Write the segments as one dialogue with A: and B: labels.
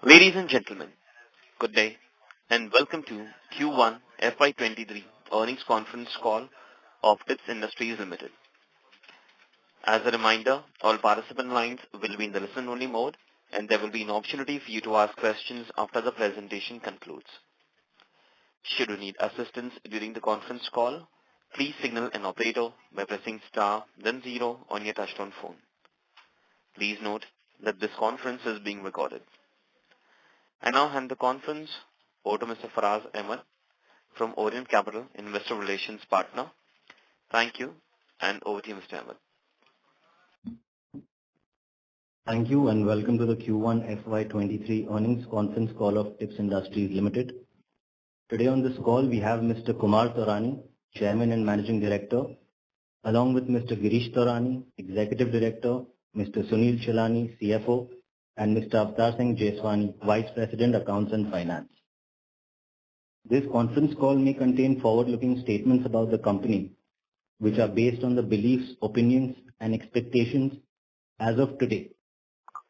A: Ladies and gentlemen, good day, and welcome to Q1 FY23 earnings conference call of Tips Industries Limited. As a reminder, all participant lines will be in the listen-only mode, and there will be an opportunity for you to ask questions after the presentation concludes. Should you need assistance during the conference call, please signal an operator by pressing star then zero on your touchtone phone. Please note that this conference is being recorded. I now hand the conference over to Mr. Faraz Ahmed from Orient Capital, Investor Relations Partner. Thank you, and over to you, Mr. Ahmed.
B: Thank you, and welcome to the Q1 FY23 earnings conference call of Tips Industries Limited. Today on this call, we have Mr. Kumar Taurani, Chairman and Managing Director, along with Mr. Girish Taurani, Executive Director, Mr. Sunil Chelani, CFO, and Mr. Avtar Singh Jeswani, Vice President, Accounts and Finance. This conference call may contain forward-looking statements about the company, which are based on the beliefs, opinions, and expectations as of today,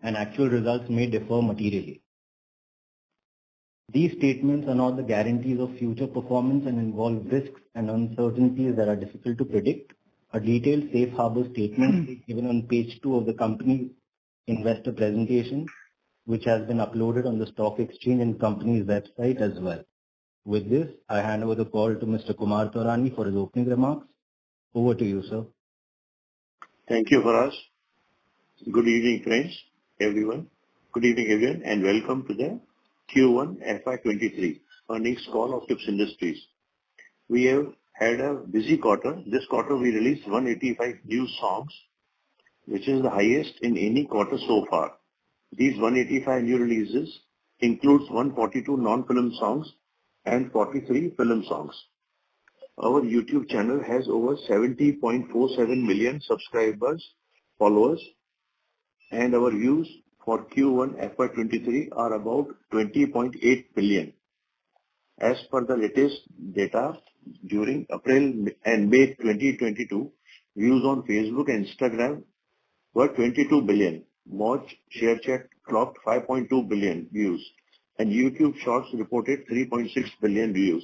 B: and actual results may differ materially. These statements are not the guarantees of future performance and involve risks and uncertainties that are difficult to predict. A detailed safe harbor statement is given on page 2 of the company's investor presentation, which has been uploaded on the stock exchange and company's website as well. With this, I hand over the call to Mr. Kumar Taurani for his opening remarks. Over to you, sir.
C: Thank you, Faraz. Good evening, friends, everyone. Good evening, everyone, and welcome to the Q1 FY23 earnings call of Tips Industries. We have had a busy quarter. This quarter, we released 185 new songs, which is the highest in any quarter so far. These 185 new releases includes 142 non-film songs and 43 film songs. Our YouTube channel has over 70.47 million subscribers, followers, and our views for Q1 FY23 are about 20.8 billion. As per the latest data, during April and May 2022, views on Facebook and Instagram were 22 billion. Watch Share Chat clocked 5.2 billion views, and YouTube Shorts reported 3.6 billion views.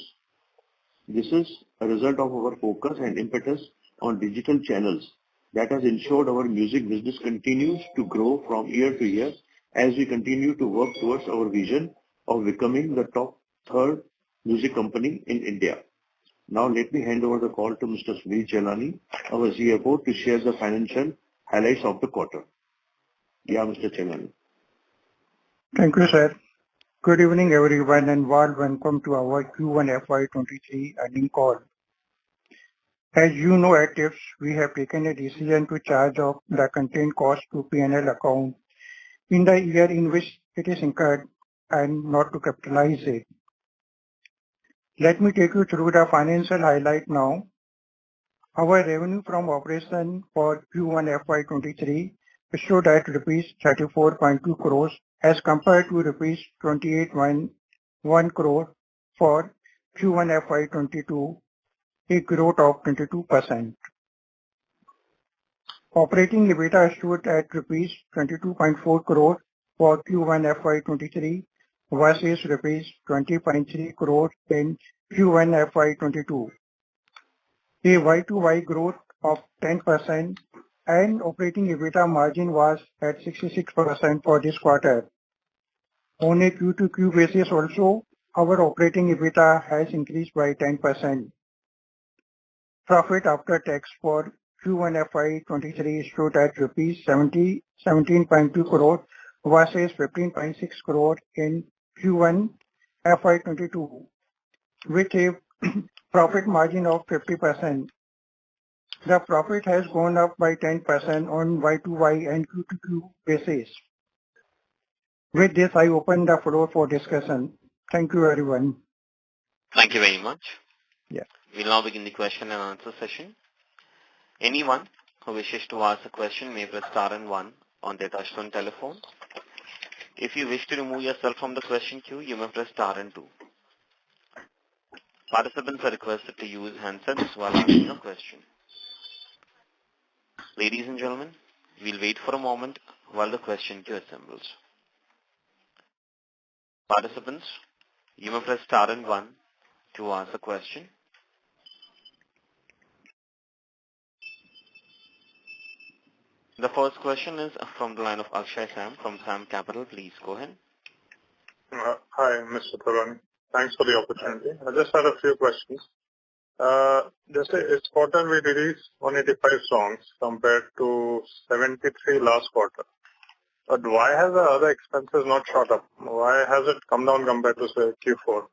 C: This is a result of our focus and impetus on digital channels that has ensured our music business continues to grow from year to year as we continue to work towards our vision of becoming the top third music company in India. Now let me hand over the call to Mr. Sunil Chelani, our CFO, to share the financial highlights of the quarter. Yeah, Mr. Chelani.
D: Thank you, sir. Good evening, everyone, and warm welcome to our Q1 FY23 earnings call. As you know, at Tips, we have taken a decision to charge off the content cost to P&L account in the year in which it is incurred and not to capitalize it. Let me take you through the financial highlight now. Our revenue from operation for Q1 FY23 stood at rupees 34.2 crores as compared to rupees 28.1 crore for Q1 FY22, a growth of 22%. Operating EBITDA stood at rupees 22.4 crore for Q1 FY23 versus rupees 20.3 crore in Q1 FY22. A Y-to-Y growth of 10%, and operating EBITDA margin was at 66% for this quarter. On a Q-to-Q basis also, our operating EBITDA has increased by 10%. Profit after tax for Q1 FY23 stood at rupees 17.2 crore versus 15.6 crore in Q1 FY22, with a profit margin of 50%. The profit has gone up by 10% on Y-to-Y and Q-to-Q basis. With this, I open the floor for discussion. Thank you, everyone.
A: Thank you very much.
D: Yeah.
A: We'll now begin the question and answer session. Anyone who wishes to ask a question may press star and 1 on their touchtone telephone. If you wish to remove yourself from the question queue, you may press star and 2. Participants are requested to use handsets while asking a question. Ladies and gentlemen, we'll wait for a moment while the question queue assembles. Participants, you may press star and one to ask a question. The first question is from the line of Akshay Sam from Sam Capital. Please go ahead.
E: Hi, Mr. Thorani. Thanks for the opportunity. I just had a few questions. Just say this quarter we released 185 songs compared to 73 last quarter. But why has the other expenses not shot up? Why has it come down compared to, say, Q4?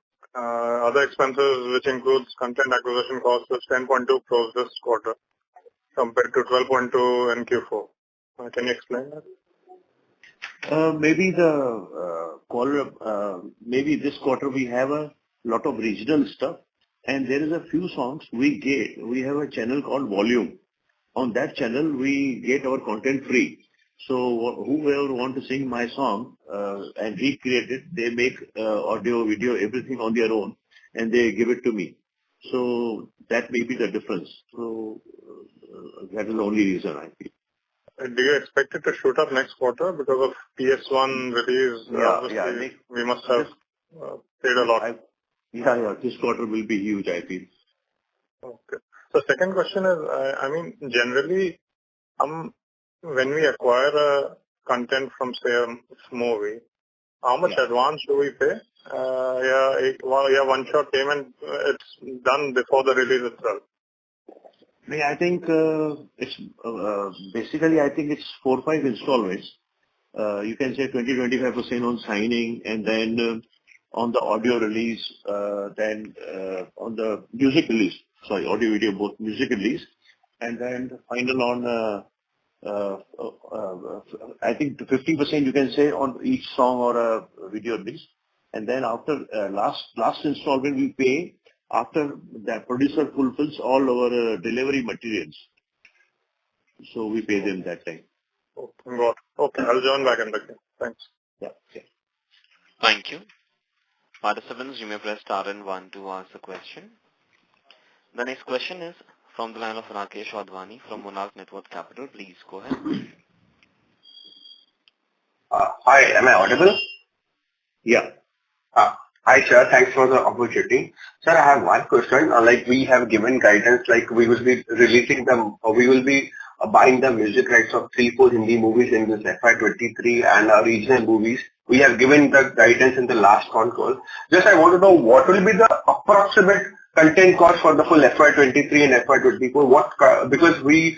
E: Other expenses, which includes content acquisition costs, was 10.2 crores this quarter compared to 12.2 in Q4. Can you explain that?
C: Maybe this quarter we have a lot of regional stuff, and there is a few songs we have a channel called Volume. On that channel, we get our content free. So whoever want to sing my song and recreate it, they make audio, video, everything on their own, and they give it to me. So that may be the difference. So that is the only reason I feel.
E: Do you expect it to shoot up next quarter because of PS1 release? Obviously, we must have paid a lot.
C: This quarter will be huge, I feel.
E: Okay. So second question is, I mean, generally, when we acquire a content from, say, a movie, how much advance do we pay? One shot payment, it's done before the release itself.
C: I think it's basically I think it's 4 or 5 installments. You can say 20-25% on signing, and then on the audio release, then on the music release. Sorry, audio video both music release, and then the final on I think 50% you can say on each song or a video release, and then after last installment we pay after the producer fulfills all our delivery materials. So we pay them that time.
E: Okay, got it. Okay, I'll join back in the queue. Thanks.
C: Yeah. Okay.
A: Thank you. Participants, you may press star and one to ask the question. The next question is from the line of Rakesh Wadhwani from Monarch Network Capital. Please go ahead.
F: Hi, am I audible?
C: Yeah.
F: Hi, sir. Thanks for the opportunity. Sir, I have one question. Like we have given guidance, like we will be releasing them, or we will be buying the music rights of 3-4 Hindi movies in this FY23 and regional movies. We have given the guidance in the last con call. Just I want to know what will be the approximate content cost for the full FY23 and FY24. What because we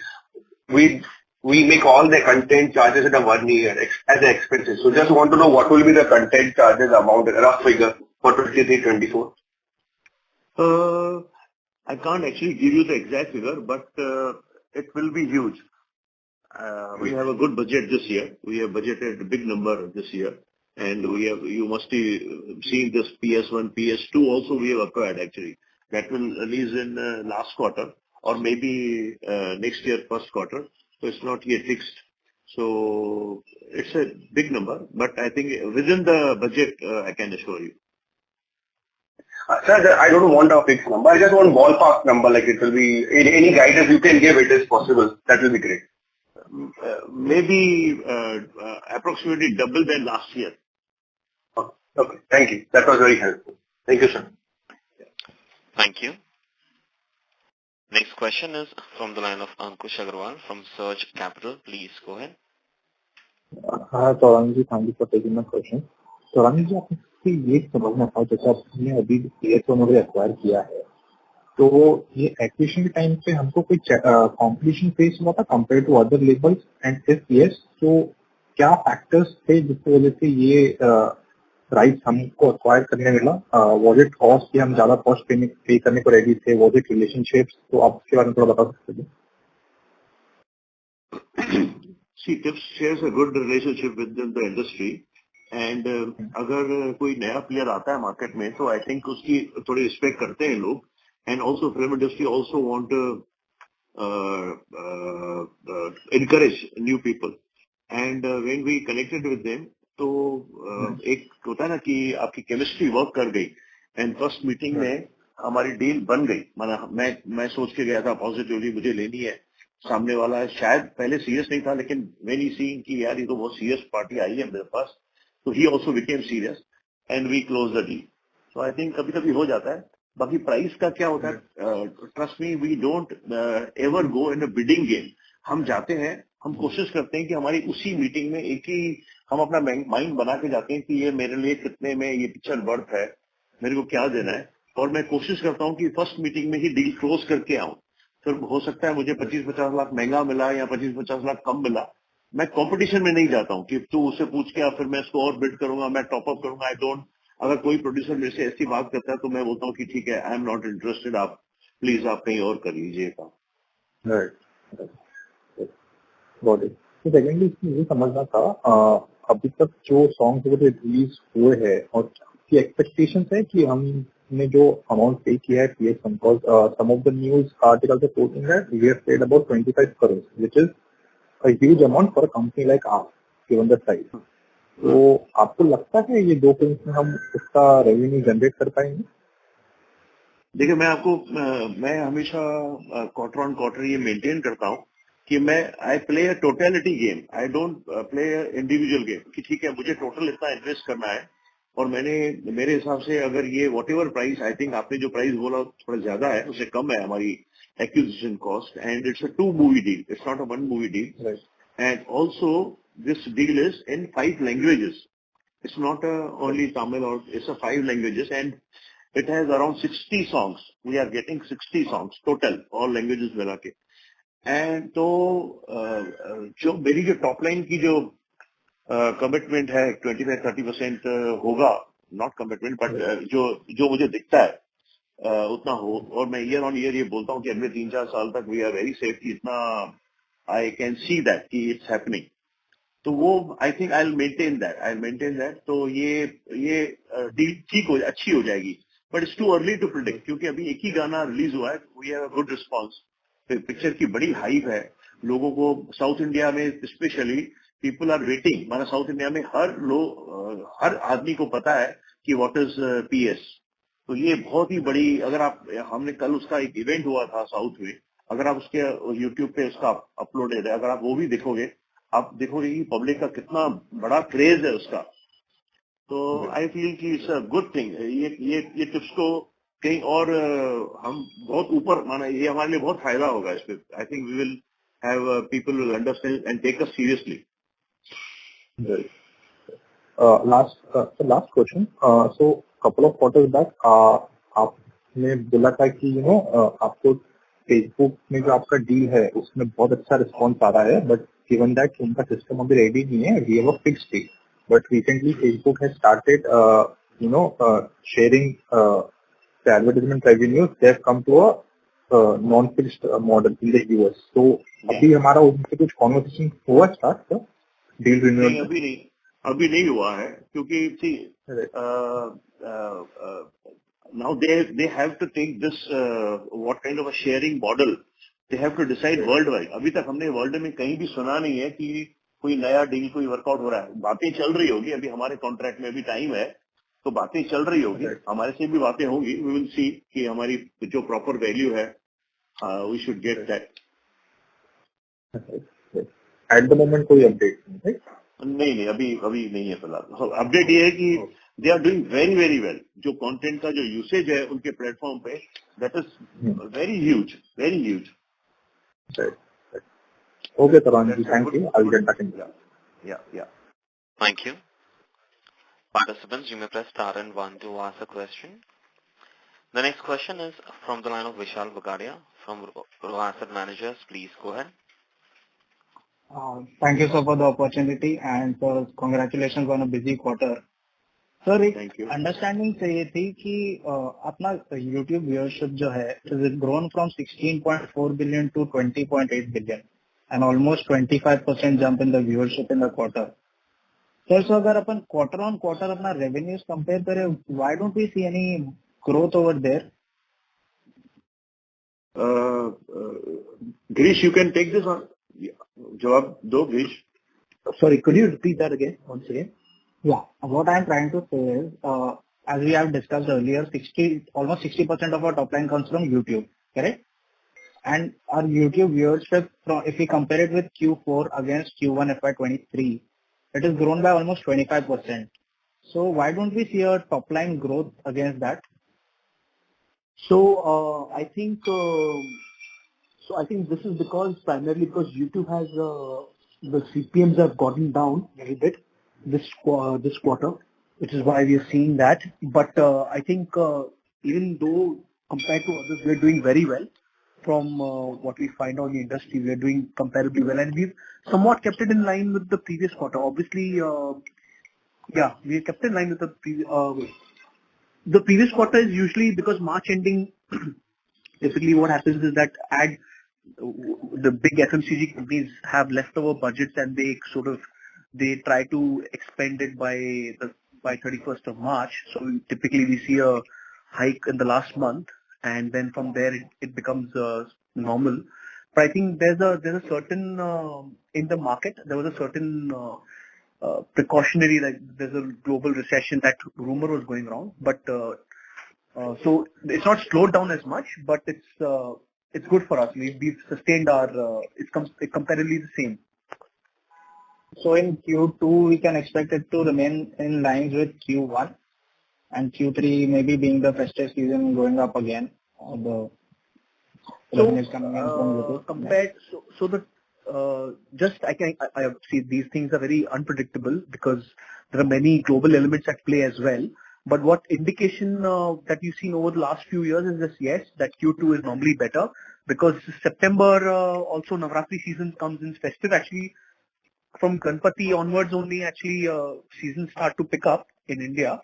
F: make all the content charges in a 1 year as expenses. So just want to know what will be the content charges amount, rough figure for 23-24.
C: I can't actually give you the exact figure, but it will be huge. We have a good budget this year. We have budgeted a big number this year, and you must be seeing this PS1, PS2 also we have acquired actually. That will release in last quarter or maybe next year first quarter. So it's not yet fixed. So it's a big number, but I think within the budget, I can assure you.
F: Sir, I don't want a fixed number. I just want ballpark number. Like it will be any guidance you can give. It is possible. That will be great.
C: Maybe approximately double than last year.
F: Okay. Thank you. That was very helpful. Thank you, sir.
A: Thank you. Next question is from the line of Ankush Agarwal from Surge Capital. Please go ahead.
G: Hi, Taurani, thank you for taking my question. Taurani जी, आपसे ये समझना था जैसे आपने अभी PS1 वगैरह acquire किया है, तो ये एक्विजिशन के टाइम पे हमको कोई कॉम्पिटिशन फेस हुआ था compare to other labels, and if yes तो क्या फैक्टर्स थे जिसकी वजह से ये राइट्स हमको एक्वायर करने मिला? वाज इट कॉस्ट कि हम ज्यादा कॉस्ट पे करने को रेडी थे? Was it relationships? तो आप इसके बारे में थोड़ा बता सकते हैं?
C: See, Tips shares a good relationship within the industry, and अगर कोई नया प्लेयर आता है मार्केट में तो आई थिंक उसकी थोड़ी रिस्पेक्ट करते हैं लोग, and also film industry also want to encourage new people, and when we connected with them तो एक होता है ना कि आपकी केमिस्ट्री वर्क कर गई, एंड फर्स्ट मीटिंग में हमारी डील बन गई. मैं सोच के गया था पॉजिटिवली मुझे लेनी है, सामने वाला शायद पहले सीरियस नहीं था, लेकिन व्हेन ही सीन कि यार ये तो बहुत सीरियस पार्टी आई है मेरे पास, तो he also became serious, and we close the deal. So I think कभी-कभी हो जाता है. बाकी प्राइस का क्या होता है? Trust me, we don't ever go in a bidding game. हम जाते हैं, हम कोशिश करते हैं कि हमारी उसी मीटिंग में एक ही हम अपना माइंड बना के जाते हैं कि ये मेरे लिए कितने में ये पिक्चर वर्थ है, मेरे को क्या देना है, और मैं कोशिश करता हूँ कि फर्स्ट मीटिंग में ही डील क्लोज करके आऊं. फिर हो सकता है मुझे 25-50 लाख महंगा मिला या 25-50 लाख कम मिला. मैं कंपटीशन में नहीं जाता हूँ कि तू उससे पूछ के फिर मैं इसको और बिड करूंगा, मैं टॉप अप करूंगा. I don't. अगर कोई प्रोड्यूसर मेरे से ऐसी बात करता है तो मैं बोलता हूँ कि ठीक है, आई एम नॉट इंटरेस्टेड, आप प्लीज आप कहीं और कर लीजिए काम.
G: राइट. Got it. तो सेकेंडली इसमें ये समझना था, अभी तक जो सॉन्ग वगैरह रिलीज हुए हैं और की एक्सपेक्टेशन है कि हमने जो अमाउंट पे किया है PSM, some of the news articles are reporting that we have paid about 25 crore, which is a huge amount for a company like our given the size. तो आपको लगता है ये 2 फिल्म में हम उसका रेवेन्यू जनरेट कर पाएंगे?
C: देखिए, मैं हमेशा क्वार्टर ऑन क्वार्टर ये मेंटेन करता हूँ कि मैं I play a totality game, I don't play a individual game. कि ठीक है, मुझे टोटल इतना इन्वेस्ट करना है और मेरे हिसाब से अगर ये what ever price, I think आपने जो प्राइस बोला थोड़ा ज्यादा है, उससे कम है हमारी acquisition cost, and it's a 2 movie deal, it's not a 1 movie deal. And also this deal is in 5 languages. It's not only Tamil, or it's a 5 languages, and it has around 60 songs. We are getting 60 songs total, all languages मिला के. And तो जो मेरी जो top line की जो commitment है 25-30% होगा, नॉट कमिटमेंट बट जो मुझे दिखता है उतना हो, और मैं ईयर ऑन ईयर ये बोलता हूँ कि अगले 3-4 साल तक वी आर वेरी सेफ कि इतना आई कैन सी दैट कि इट्स हैपनिंग. तो वो I think I maintain that. तो ये डील ठीक हो, अच्छी हो जाएगी. But it's too early to predict, क्योंकि अभी एक ही गाना रिलीज हुआ है. We have a good response. Picture की बड़ी हाइप है. लोगों को साउथ इंडिया में स्पेशली पीपल आर वेटिंग. माना साउथ इंडिया में हर आदमी को पता है कि व्हाट इज पीएस. तो ये बहुत ही बड़ी, अगर आप, हमने कल उसका एक इवेंट हुआ था साउथ में, अगर आप उसके यूट्यूब पे उसका अपलोड है, अगर आप वो भी देखोगे, आप देखोगे कि पब्लिक का कितना बड़ा क्रेज है उसका. तो आई फील कि इट्स अ गुड थिंग. ये टिप्स को कहीं और हम बहुत ऊपर, माना ये हमारे लिए बहुत फायदा होगा इस पे. I think we will have people will understand and take us seriously.
G: Last question. So couple of quarters back आपने बोला था कि आपको फेसबुक में जो आपका डील है उसमें बहुत अच्छा रिस्पॉन्स आ रहा है, बट गिवन दैट उनका सिस्टम अभी रेडी नहीं है, we have a fixed deal. But recently Facebook has started sharing the advertisement revenues. They have come to a non-fixed model in the US. So अभी हमारा उनसे कुछ कॉन्वर्सेशन हुआ start deal renewal?
C: अभी नहीं हुआ है, क्योंकि now they have to take this what kind of a sharing model they have to decide worldwide. अभी तक हमने वर्ल्ड में कहीं भी सुना नहीं है कि कोई नया डील कोई वर्कआउट हो रहा है. बातें चल रही होगी, अभी हमारे कॉन्ट्रैक्ट में अभी टाइम है, तो बातें चल रही होगी, हमारे से भी बातें होंगी. वी विल सी कि हमारी जो प्रॉपर वैल्यू है, we should get that.
G: At the moment कोई अपडेट नहीं?
C: नहीं, अभी नहीं है फिलहाल. अपडेट ये है कि they are doing very very well. जो कंटेंट का जो यूसेज है उनके प्लेटफॉर्म पे, that is very huge, very huge.
G: Okay Taran ji, thank you. I will get back in.
C: Yeah.
A: Thank you. Participants, you may press star and 1 to ask a question. The next question is from the line of Vishal Bagadia from Ro Asset Managers. Please go ahead.
H: Thank you, sir, for the opportunity, and sir, congratulations on a busy quarter. Sir,
C: Thank you.
H: Understanding चाहिए थी कि अपना YouTube viewership जो है is grown from 16.4 billion to 20.8 billion and almost 25% jump in the viewership in the quarter. Sir, so अगर अपन quarter on quarter अपना revenues compare करें, why don't we see any growth over there?
C: Girish, you can take this on. जवाब दो Girish.
H: Sorry, could you repeat that again once again? Yeah. What I'm trying to say is, as we have discussed earlier, almost 60% of our top line comes from YouTube, correct? And our YouTube viewership, if we compare it with Q4 against Q1 FY23, it has grown by almost 25%. So why don't we see a top line growth against that?
G: So I think this is primarily because YouTube has the CPMs have gotten down a little bit this quarter, which is why we are seeing that. But I think even though compared to others, we are doing very well. From what we find out in the industry, we are doing comparably well, and we've somewhat kept it in line with the previous quarter. Obviously, we kept in line with the previous. The previous quarter is usually because March ending. Typically, what happens is that the big FMCG companies have leftover budgets and they try to expend it by 31st of March. So typically we see a hike in the last month, and then from there it becomes normal. But I think there's a certain in the market there was a certain precautionary, like there's a global recession, that rumor was going around, but so it's not slowed down as much, but it's good for us. We've sustained our it's comparatively the same.
H: So in Q2, we can expect it to remain in lines with Q1, and Q3 maybe being the festive season going up again, or the revenues coming in from YouTube.
G: Compared, I see these things are very unpredictable because there are many global elements at play as well. But what indication that you've seen over the last few years is this, yes, that Q2 is normally better because September also Navratri season comes in festive. Actually, from Ganpati onwards only actually seasons start to pick up in India.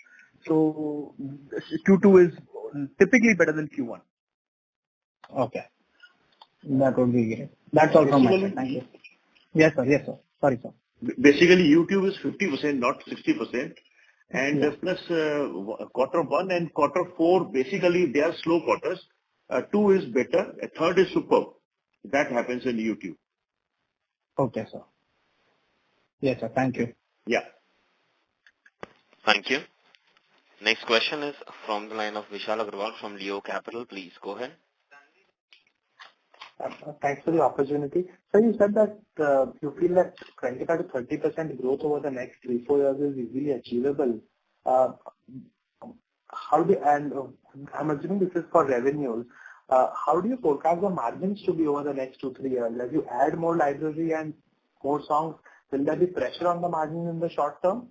G: So Q2 is typically better than Q1.
H: Okay. That would be great. That's all from my side. Thank you. Yes, sir. Yes, sir. Sorry, sir.
C: Basically, YouTube is 50%, not 60%. And plus quarter 1 and quarter 4, basically they are slow quarters. 2 is better. A third is superb. That happens in YouTube.
H: Okay, sir. Yes, sir. Thank you.
C: Yeah.
A: Thank you. Next question is from the line of Vishal Agarwal from Leo Capital. Please go ahead.
G: Thanks for the opportunity. So you said that you feel that 25 to 30% growth over the next 3-4 years is easily achievable. I'm assuming this is for revenues. How do you forecast the margins to be over the next 2-3 years? As you add more library and more songs, will there be pressure on the margins in the short term?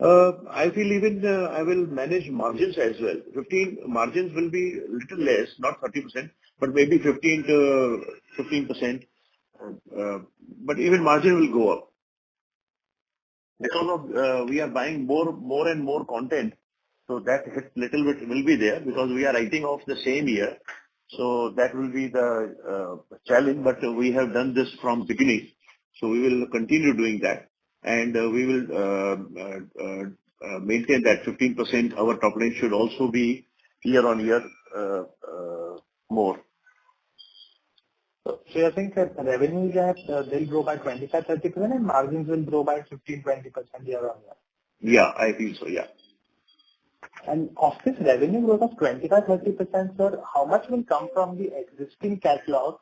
C: I feel even I will manage margins as well. Margins will be little less, not 30%, but maybe 15%. But even margin will go up. Because of we are buying more and more content, so that hit little bit will be there because we are writing off the same year. So that will be the challenge, but we have done this from beginning. So we will continue doing that. And we will maintain that 15%. Our top line should also be year on year more.
G: So you think that revenues they'll grow by 25-30% and margins will grow by 15-20% year on year?
C: Yeah, I feel so, yeah.
G: And of this revenue growth of 25-30%, sir, how much will come from the existing catalog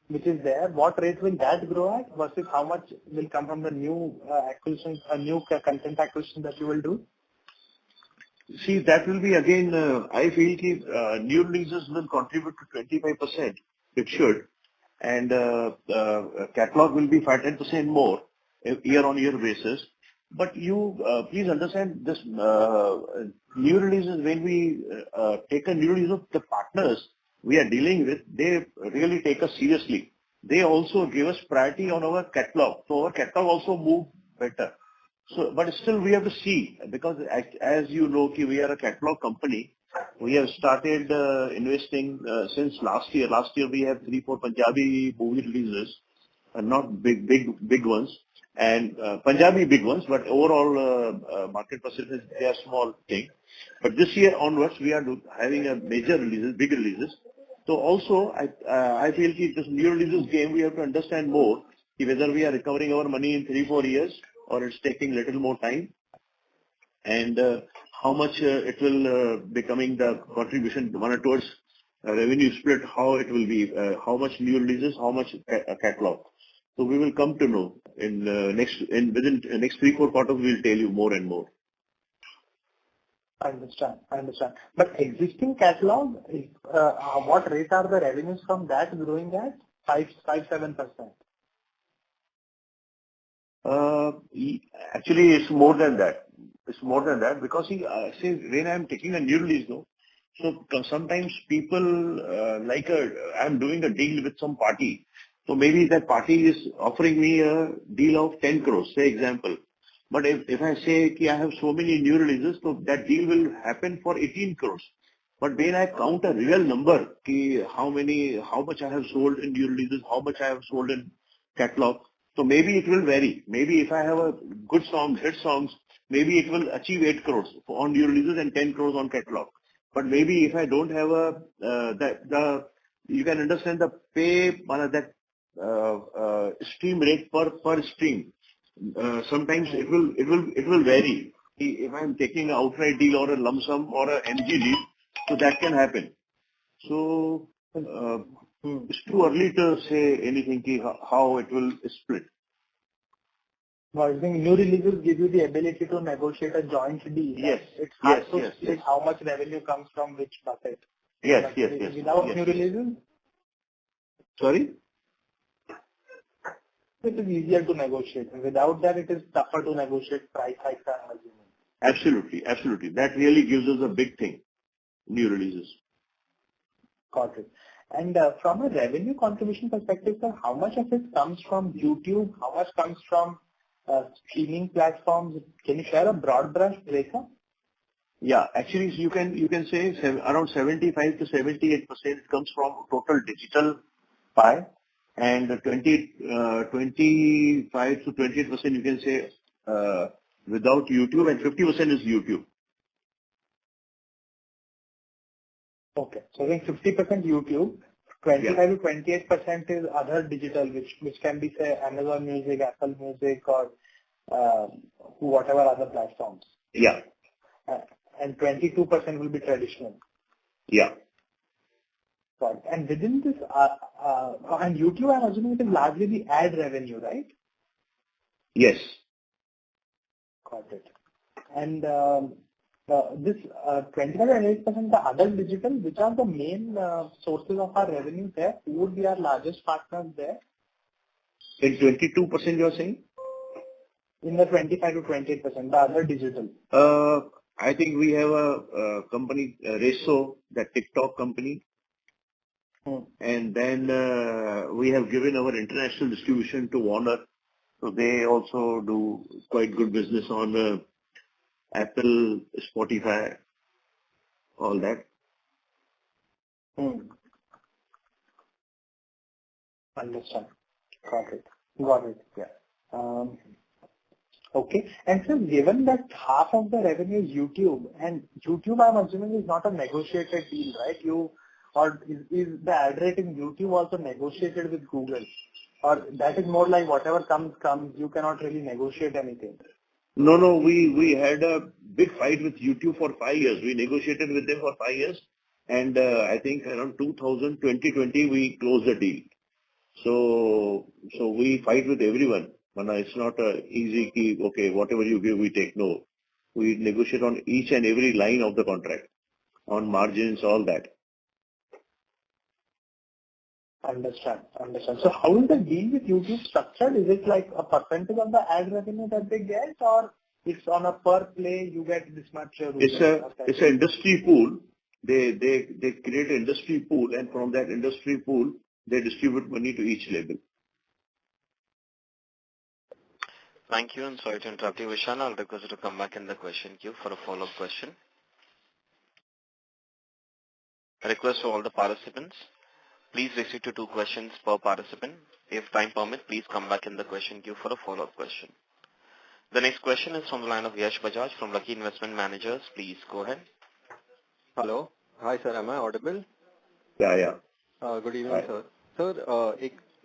G: which is there? What rate will that grow at versus how much will come from the new acquisitions, new content acquisition that you will do?
C: See, that will be again, I feel new releases will contribute to 25%. It should. And catalog will be 5-10% more year-on-year basis. But you please understand this new releases, when we take a new release of the partners we are dealing with, they really take us seriously. They also give us priority on our catalog. So our catalog also move better. So, but still we have to see, because as you know, we are a catalog company. We have started investing since last year. Last year we have 3-4 Punjabi movie releases, not big ones, and Punjabi big ones, but overall market percentage they are small thing. But this year onwards we are having a major releases, big releases. So also I feel this new releases game we have to understand more whether we are recovering our money in 3-4 years or it's taking little more time, and how much it will becoming the contribution towards revenue split, how it will be, how much new releases, how much catalog. So we will come to know in within next 3-4 quarters. We'll tell you more and more.
H: Understand. But existing catalog, what rate are the revenues from that growing at? 5-7%?
C: Actually, it's more than that. It's more than that because see, when I'm taking a new release, no, so sometimes people I'm doing a deal with some party. So maybe that party is offering me a deal of 10 crores, say example. But if I say I have so many new releases, so that deal will happen for 18 crores. But when I count a real number, how much I have sold in new releases, how much I have sold in catalog, so maybe it will vary. Maybe if I have a good song, hit songs, maybe it will achieve 8 crores on new releases and 10 crores on catalog. But maybe if I don't have you can understand the stream rate per stream. Sometimes it will vary. If I'm taking an outright deal or a lump sum or a MG deal, so that can happen. So it's too early to say anything how it will split.
H: Well, I think new releases give you the ability to negotiate a joint deal.
C: Yes.
H: It's hard
C: Yes,
H: to
C: yes,
H: split
C: yes.
H: how much revenue comes from which bucket.
C: Yes,
H: But
C: yes, yes.
H: without
C: Yes.
H: new releases,
C: Sorry?
H: it is easier to negotiate. Without that, it is tougher to negotiate price hikes, I'm assuming.
C: Absolutely, absolutely. That really gives us a big thing, new releases.
H: Got it. And from a revenue contribution perspective, sir, how much of it comes from YouTube? How much comes from streaming platforms? Can you share a broad brush breakup?
C: Yeah, actually, you can say around 75 to 78% comes from total digital pie, and 25 to 28% you can say without YouTube, and 50% is YouTube.
H: Okay. So I think 50% YouTube, 25 to 28% is other digital, which can be, say, Amazon Music, Apple Music, or whatever other platforms.
C: Yeah.
H: And 22% will be traditional.
C: Yeah.
H: Right. And within this, and YouTube, I'm assuming it is largely the ad revenue, right?
C: Yes.
H: Got it. And this 25 and 8%, the other digital, which are the main sources of our revenue there? Who would be our largest partners there?
C: In 22% you are saying?
H: In the 25 to 28%, the other digital.
C: I think we have a company, Reso, that TikTok company. And then we have given our international distribution to Warner. So they also do quite good business on Apple, Spotify, all that.
H: Understand. Got it. Yeah. Okay. And so given that half of the revenue is YouTube, and YouTube, I'm assuming, is not a negotiated deal, right? Or is the ad rate in YouTube also negotiated with Google? Or that is more like whatever comes, you cannot really negotiate anything?
C: No, we had a big fight with YouTube for 5 years. We negotiated with them for 5 years, and I think around 2020 we closed the deal. So we fight with everyone. It's not easy, okay, whatever you give, we take. No. We negotiate on each and every line of the contract, on margins, all that.
H: Understand. So how is the deal with YouTube structured? Is it like a percentage of the ad revenue that they get, or it's on a per play, you get this much?
C: It's an industry pool. They create an industry pool, and from that industry pool, they distribute money to each label.
A: Thank you, and sorry to interrupt you, Vishal. I'll request you to come back in the question queue for a follow-up question. A request to all the participants. Please restrict to 2 questions per participant. If time permits, please come back in the question queue for a follow-up question. The next question is from the line of Yash Bajaj from Lucky Investment Managers. Please go ahead.
I: Hello. Hi, sir. Am I audible?
C: Yeah.
I: Good evening,
C: Hi.
I: sir. Sir,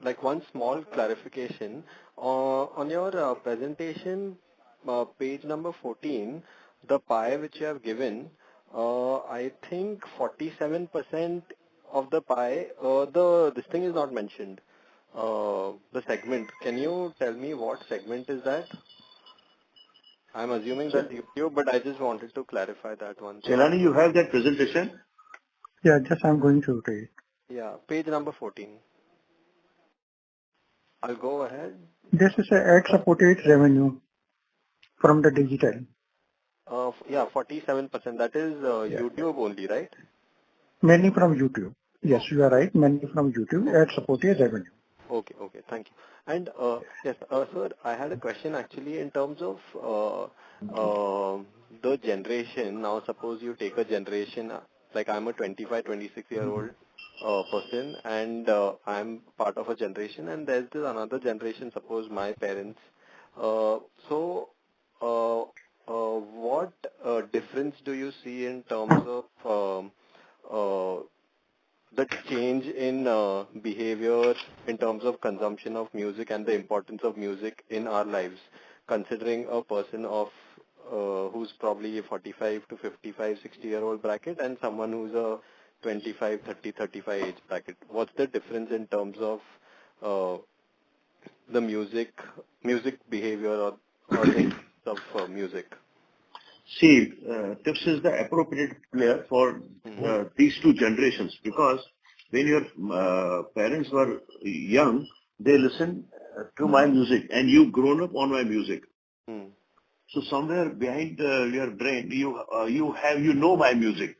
I: like one small clarification. On your presentation, page number 14, the pie which you have given, I think 47% of the pie, this thing is not mentioned. The segment. Can you tell me what segment is that? I'm assuming that's YouTube, but I just wanted to clarify that one.
C: Chelani, you have that presentation?
D: Yeah, just I'm going through it.
I: Yeah, page number 14. I'll go ahead.
D: This is a ad-supported revenue from the digital.
I: Yeah, 47%. That is
D: Yeah.
I: YouTube only, right?
D: Mainly from YouTube. Yes, you are right. Mainly from YouTube, ad-supported revenue.
I: Okay, okay. Thank you. And yes, sir, I had a question actually in terms of the generation. Now, suppose you take a generation, like I'm a 25, 26-year-old person, and I'm part of a generation, and there's this another generation, suppose my parents. So, what difference do you see in terms of the change in behavior in terms of consumption of music and the importance of music in our lives, considering a person of who's probably a 45 to 55, 60-year-old bracket and someone who's a 25, 30, 35 age bracket? What's the difference in terms of the music behavior or the of music?
C: See, Tips is the appropriate player for these two generations, because when your parents were young, they listened to my music, and you grown up on my music.
I: Hmm.
C: So somewhere behind your brain, you know my music.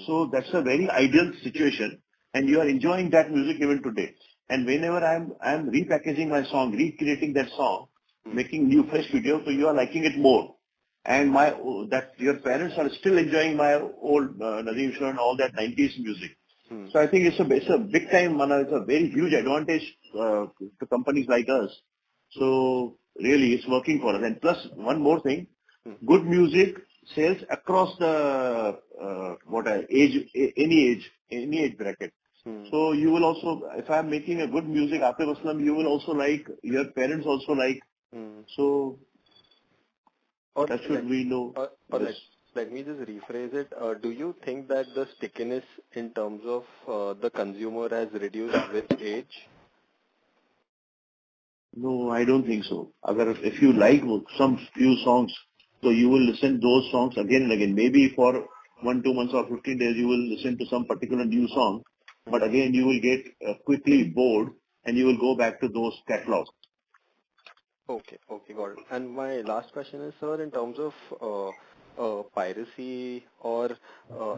C: So that's a very ideal situation, and you are enjoying that music even today. And whenever I'm repackaging my song, recreating that song, making new fresh video, so you are liking it more. And that your parents are still enjoying my old Nadeem Shah and all that 90s music. So I think it's a big time, it's a very huge advantage to companies like us. So really, it's working for us. And plus, one more thing, good music sells across the any age bracket. So you will also, if I'm making a good music, Atif Aslam, you will also like, your parents also like. So
I: Or
C: that should we know.
I: or
C: This.
I: let me just rephrase it. Do you think that the stickiness in terms of the consumer has reduced with age?
C: No, I don't think so. If you like some few songs, so you will listen those songs again and again. Maybe for 1, 2 months or 15 days, you will listen to some particular new song, but again, you will get quickly bored, and you will go back to those catalogs.
I: Okay, okay, got it. And my last question is, sir, in terms of piracy or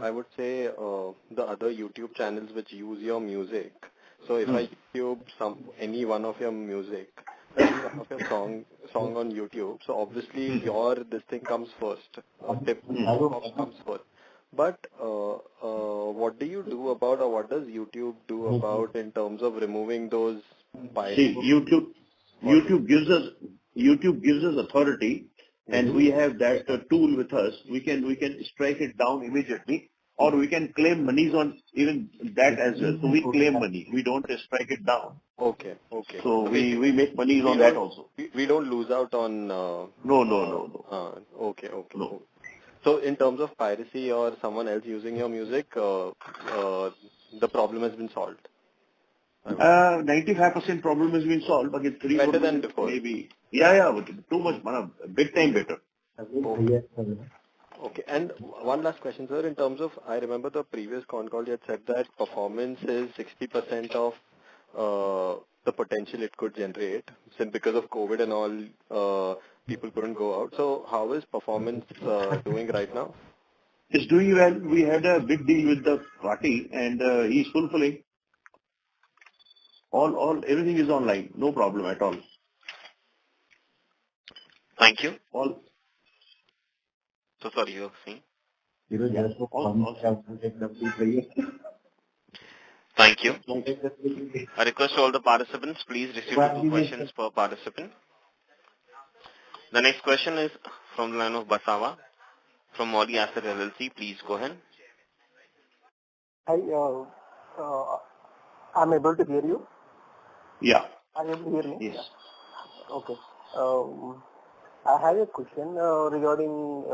I: I would say the other YouTube channels which use your music. So if I YouTube any one of your music, any one of your song on YouTube, so obviously this thing comes first, tip comes first. But what do you do about, or what does YouTube do about in terms of removing those
C: See,
I: piracy?
C: YouTube gives us authority, and we have that tool with us. We can strike it down immediately, or we can claim monies on even that as well. So we claim money. We don't strike it down.
I: Okay, okay.
C: So we make monies on that also.
I: We don't lose out on.
C: No.
I: Okay, okay.
C: No.
I: So in terms of piracy or someone else using your music, the problem has been solved.
C: 95% problem has been solved, but it's 3-4%
I: Better than before.
C: maybe. Yeah, but too much, big time better.
I: Okay. Okay. And one last question, sir. In terms of, I remember the previous con call you had said that performance is 60% of the potential it could generate. Since because of COVID and all, people couldn't go out. So how is performance doing right now?
C: It's doing well. We had a big deal with the party, and he's fulfilling. Everything is online. No problem at all.
A: Thank you.
C: All.
A: So sorry, you were saying? Thank you. I request all the participants, please restrict to 2 questions per participant. The next question is from the line of Basawa from Modi Asset LLC. Please go ahead.
J: Hi, I'm able to hear you.
C: Yeah.
J: Are you able to hear me?
C: Yes.
J: Yeah. Okay. I have a question regarding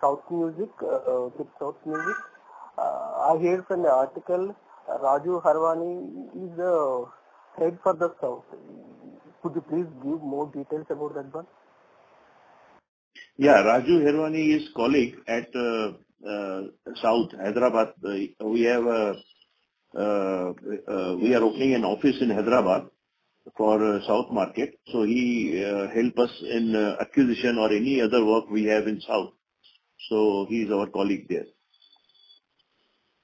J: South music, South music. I heard from the article Raju Harwani is the head for the South. Could you please give more details about that one?
C: Yeah, Raju Hirwani is colleague at South Hyderabad. We are opening an office in Hyderabad for South market. So he help us in acquisition or any other work we have in South. So he is our colleague there.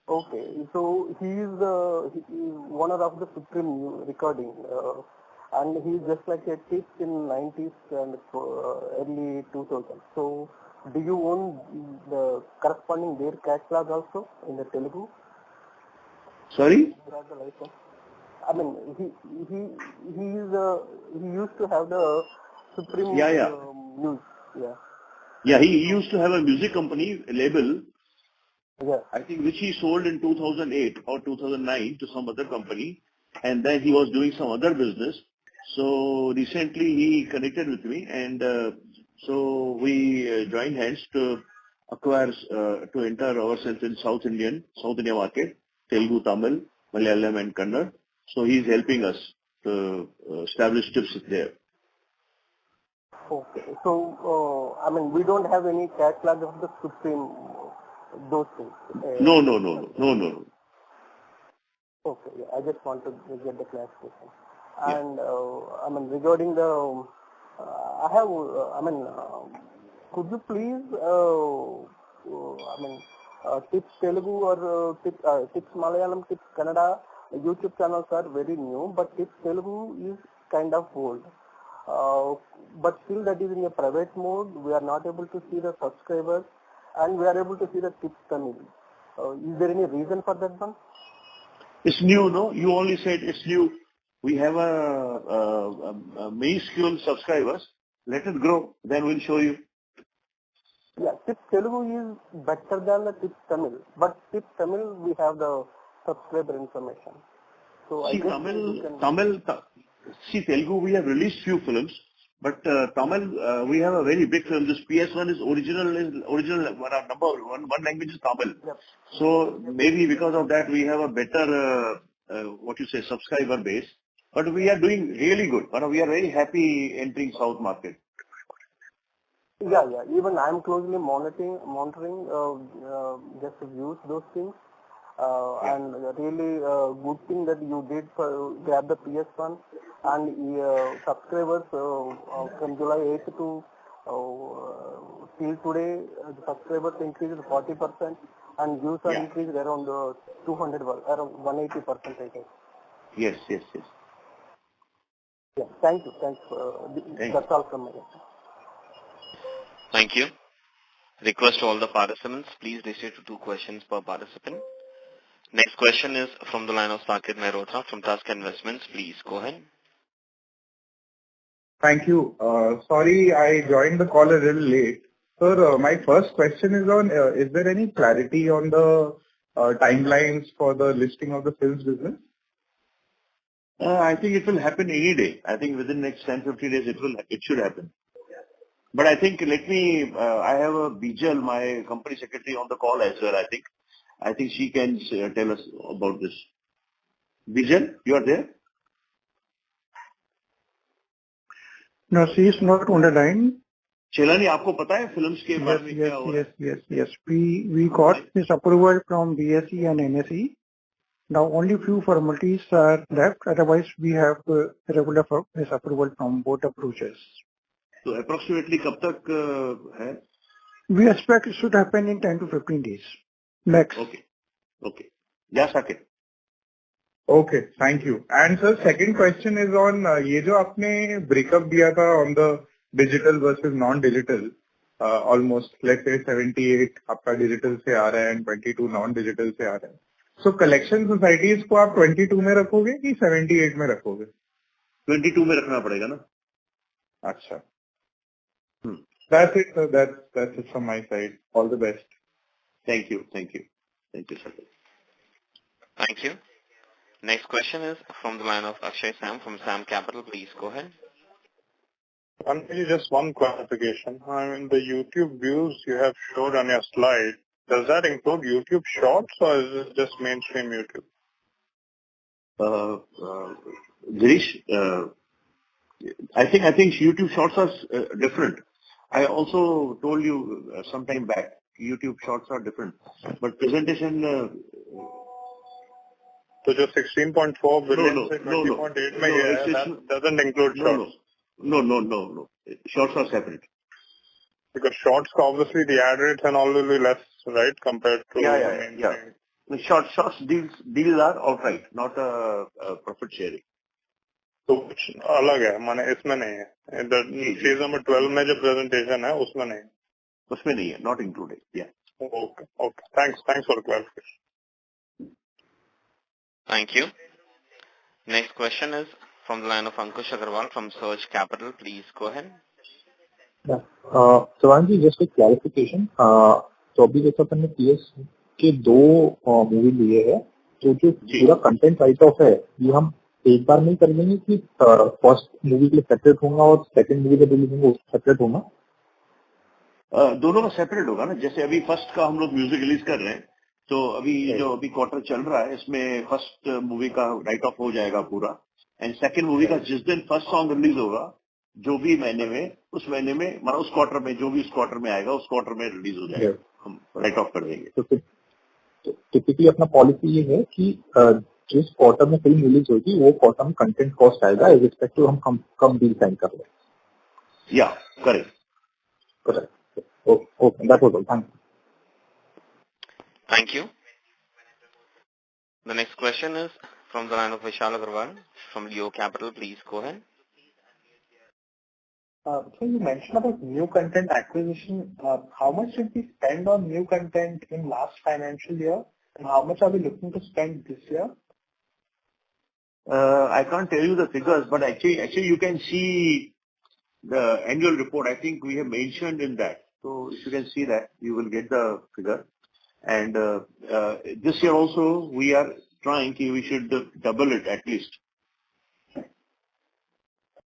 J: Okay, so he is one of the Supreme recording, and he's just like a tip in 90s and early 2000s. So, do you own the corresponding their catalog also in the Telugu?
C: Sorry?
J: You have the license. I mean, he used to have the Supreme
C: Yeah.
J: news. Yeah.
C: Yeah, he used to have a music company label,
J: Yeah.
C: I think, which he sold in 2008 or 2009 to some other company, and then he was doing some other business. So recently he connected with me, and so we joined hands to acquire, to enter ourselves in South India market, Telugu, Tamil, Malayalam, and Kannada. So he is helping us to establish tips there.
J: Okay. So, I mean, we don't have any catalog of the Supreme, those things.
C: No.
J: Okay. Yeah, I just want to get the clarification.
C: Yeah.
J: And, I mean, regarding the, could you please, tips Telugu or tips Malayalam, tips Kannada YouTube channels are very new, but tips Telugu is kind of old. But still that is in a private mode. We are not able to see the subscribers and we are able to see the tips coming. Is there any reason for that one?
C: It's new, no? You only said it's new. We have a minuscule subscribers. Let it grow, then we'll show you.
J: Yeah, tips Telugu is better than the tips Tamil. But tips Tamil, we have the subscriber information. So
C: See,
J: I guess
C: Telugu, we have released few films, but Tamil, we have a very big film. This PS1 is original, one language is Tamil.
J: Yep.
C: So maybe because of that, we have a better, subscriber base. But we are doing really good. We are very happy entering South market.
J: Yeah. Even I am closely monitoring, just views those things. And really good thing that you did for grab the PS1 and subscribers from July 8th to till today, the subscribers increased 40% and views are increased around 200, around 180%, I guess.
C: Yes.
J: Yeah, thank you. That's all from my end.
A: Thank you. Request to all the participants, please restrict to 2 questions per participant. Next question is from the line of Saket Mehrotra from Tusk Investments. Please go ahead.
G: Thank you. Sorry, I joined the call a little late. Sir, my first question is on, is there any clarity on the timelines for the listing of the films business?
C: I think it will happen any day. I think within next 10-15 days it should happen. But I think I have a Bijal, my company secretary, on the call as well. I think she can tell us about this. Bijal, you are there?
D: No, she is not on the line.
C: Chelani, आपको पता है films के बारे में क्या हो रहा है?
D: Yes. We got this approval from BSE and NSE. Now only few formalities are left. Otherwise, we have regular this approval from both approaches.
C: So approximately कब तक है?
D: We expect it should happen in 10 to 15 days. Max.
C: Okay. Yeah, Saket.
G: Okay, thank you. And sir, second question is on ये जो आपने breakup दिया था on the digital versus non-digital, almost let's say 78 आपका digital से आ रहा है and 22 non-digital से आ रहा है. So collection societies को आप 22 में रखोगे कि 78 में रखोगे?
C: 22 में रखना पड़ेगा ना?
G: अच्छा. That's it, sir. That's it from my side. All the best.
C: Thank you, Saket.
A: Thank you. Next question is from the line of Akshay Sam from Sam Capital. Please go ahead.
E: Just one clarification. I mean, the YouTube views you have showed on your slide, does that include YouTube Shorts or is it just mainstream YouTube?
C: Girish, I think YouTube Shorts are different. I also told you some time back, YouTube Shorts are different, but presentation.
E: तो जो 16.4 billion से
C: No,
E: 20.8 में गया है, that doesn't include shorts.
C: No. Shorts are separate.
E: Because shorts, obviously, the ad rates and all will be less, right, compared to the main thing.
C: The shorts deals are outright, not profit sharing.
E: तो कुछ अलग है, माने इसमें नहीं है. Page number 12 में जो presentation है, उसमें नहीं है.
C: उसमें नहीं है, not included. Yeah.
E: Okay. Thanks for the clarification.
A: Thank you. Next question is from the line of Ankush Agarwal from Surge Capital. Please go ahead.
G: Yeah. Saran ji, just a clarification. तो अभी जैसा अपन ने PS के 2 movie लिए हैं, तो जो पूरा कंटेंट राइट ऑफ है, ये हम एक बार में कर देंगे कि फर्स्ट मूवी के लिए सेपरेट होगा और सेकंड मूवी के रिलीज होगा सेपरेट होगा?
C: दोनों का सेपरेट होगा ना. जैसे अभी फर्स्ट का हम लोग म्यूजिक रिलीज कर रहे हैं, तो अभी क्वार्टर चल रहा है, इसमें फर्स्ट मूवी का राइट ऑफ हो जाएगा पूरा. एंड सेकंड मूवी का जिस दिन फर्स्ट सॉन्ग रिलीज होगा, जो भी महीने में, उस महीने में, मतलब उस क्वार्टर में, जो भी उस क्वार्टर में आएगा, उस क्वार्टर में रिलीज हो जाएगा. हम राइट ऑफ कर देंगे.
G: तो टिपिकली अपना पॉलिसी ये है कि जिस क्वार्टर में फिल्म रिलीज होगी, वो क्वार्टर में कंटेंट कॉस्ट आएगा, एज रिस्पेक्टिव हम कम डील साइन कर रहे हैं.
C: या correct.
G: Okay, that was all. Thank you.
A: Thank you. The next question is from the line of Vishal Agarwal from Leo Capital. Please go ahead.
H: So you mentioned about new content acquisition. How much did we spend on new content in last financial year, and how much are we looking to spend this year?
C: I can't tell you the figures, but actually you can see the annual report. I think we have mentioned in that. So if you can see that, you will get the figure. And this year also we are trying, we should double it at least.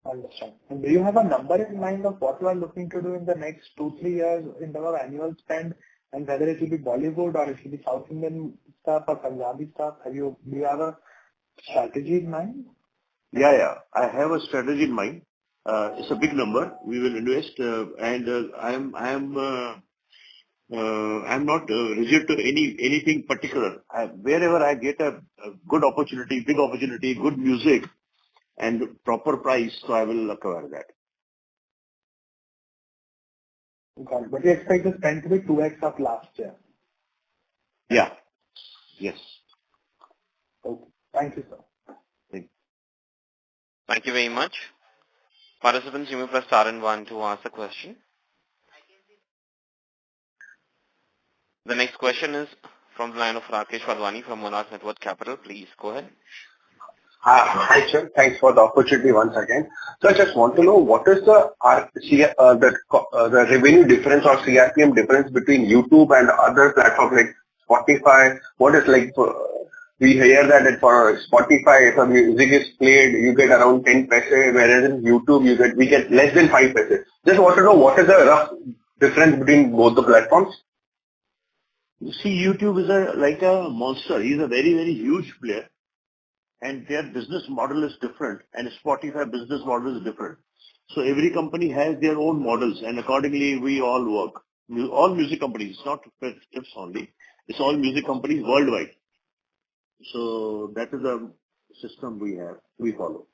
H: Understand. And do you have a number in mind of what you are looking to do in the next 2-3 years in terms of annual spend, and whether it will be Bollywood or it will be South Indian stuff or Punjabi stuff? Do you have a strategy in mind?
C: Yeah. I have a strategy in mind. It's a big number. We will invest, and I'm not rigid to anything particular. Wherever I get a good opportunity, big opportunity, good music, and proper price, so I will acquire that.
H: Got it. But you expect the spend to be 2x of last year?
C: Yeah. Yes.
H: Okay. Thank you, sir.
A: Thank you very much. Participants, you may press star and 1 to ask a question. The next question is from the line of Rakesh Wadhwani from Monarch Network Capital. Please go ahead.
F: Hi, sir. Thanks for the opportunity once again. So I just want to know what is the revenue difference or CRPM difference between YouTube and other platforms like Spotify. What is like, we hear that for Spotify, if a music is played, you get around 10 paise, whereas in YouTube we get less than 5 paise. Just want to know what is the rough difference between both the platforms?
C: You see, YouTube is like a monster. He's a very, very huge player. And their business model is different, and Spotify business model is different. So every company has their own models, and accordingly we all work. All music companies, not Tips only. It's all music companies worldwide. So that is the system we follow.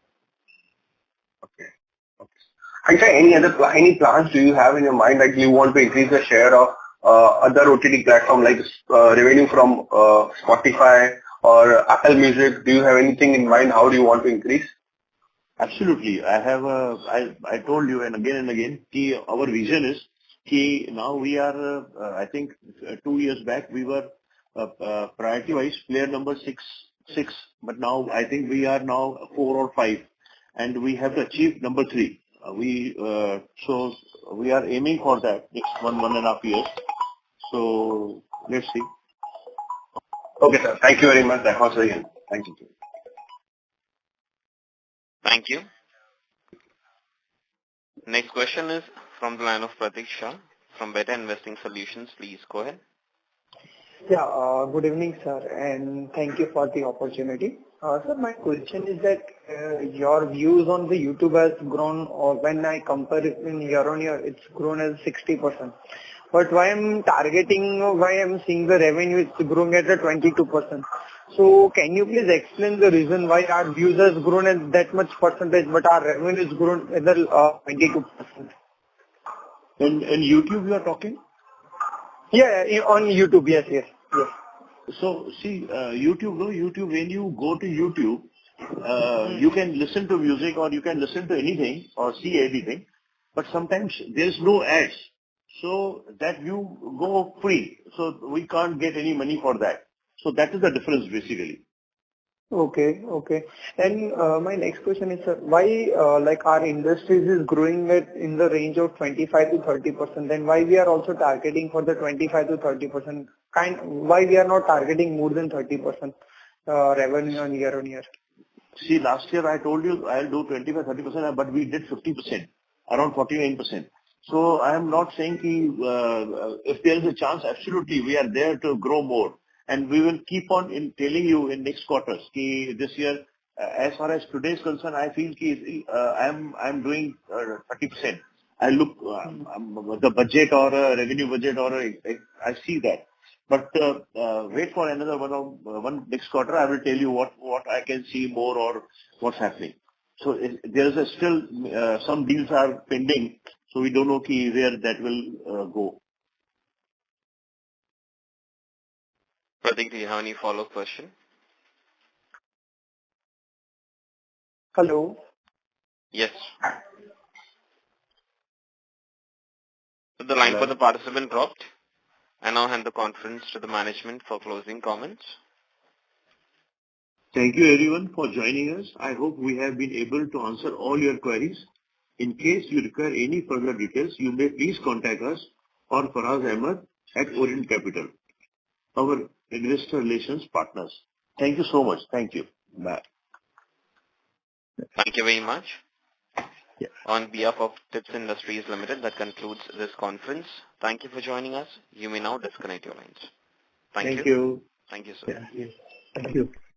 F: Okay. And sir, any plans do you have in your mind that you want to increase the share of other OTT platform like revenue from Spotify or Apple Music? Do you have anything in mind? How do you want to increase?
C: Absolutely. I told you and again, our vision is now we are, I think 2 years back we were priority wise player number 6, but now I think we are now 4 or 5, and we have to achieve number 3. So we are aiming for that next 1.5 years. So let's see.
F: Okay, sir. Thank you very much. That was very helpful. Thank you.
A: Thank you. Next question is from the line of Pratik Shah from Better Investing Solutions. Please go ahead.
J: Yeah, good evening, sir, and thank you for the opportunity. Sir, my question is that your views on the YouTube has grown, or when I compare it in year-on-year, it's grown as 60%. But why I'm seeing the revenue is growing at a 22%. So can you please explain the reason why our views has grown at that much percentage, but our revenue is grown at the 22%?
C: And YouTube you are talking?
J: Yeah, on YouTube, yes.
C: So see, YouTube, when you go to YouTube, you can listen to music or you can listen to anything or see anything, but sometimes there's no ads. So that view go free. So we can't get any money for that. So that is the difference basically.
J: Okay. And my next question is, sir, why like our industries is growing at in the range of 25 to 30%, then why we are also targeting for the 25 to 30%? Why we are not targeting more than 30% revenue on year?
C: See, last year I told you I'll do 25-30%, but we did 50%, around 49%. So I am not saying if there is a chance, absolutely, we are there to grow more. And we will keep on telling you in next quarters, this year, as far as today is concerned, I feel I'm doing 30%. I look the budget or a revenue budget I see that. But wait for another one next quarter. I will tell you what I can see more or what's happening. So there is still some deals are pending, so we don't know where that will go.
A: Pratik, do you have any follow-up question?
J: Hello.
A: Yes. So the line for the participant dropped. I now hand the conference to the management for closing comments.
C: Thank you everyone for joining us. I hope we have been able to answer all your queries. In case you require any further details, you may please contact us or Faraz Ahmed at Orient Capital, our investor relations partners. Thank you so much. Thank you. Bye.
A: Thank you very much.
C: Yeah.
A: On behalf of Tips Industries Limited, that concludes this conference. Thank you for joining us. You may now disconnect your lines. Thank you.
C: you.
A: Thank you, sir.
C: Yeah. Thank you.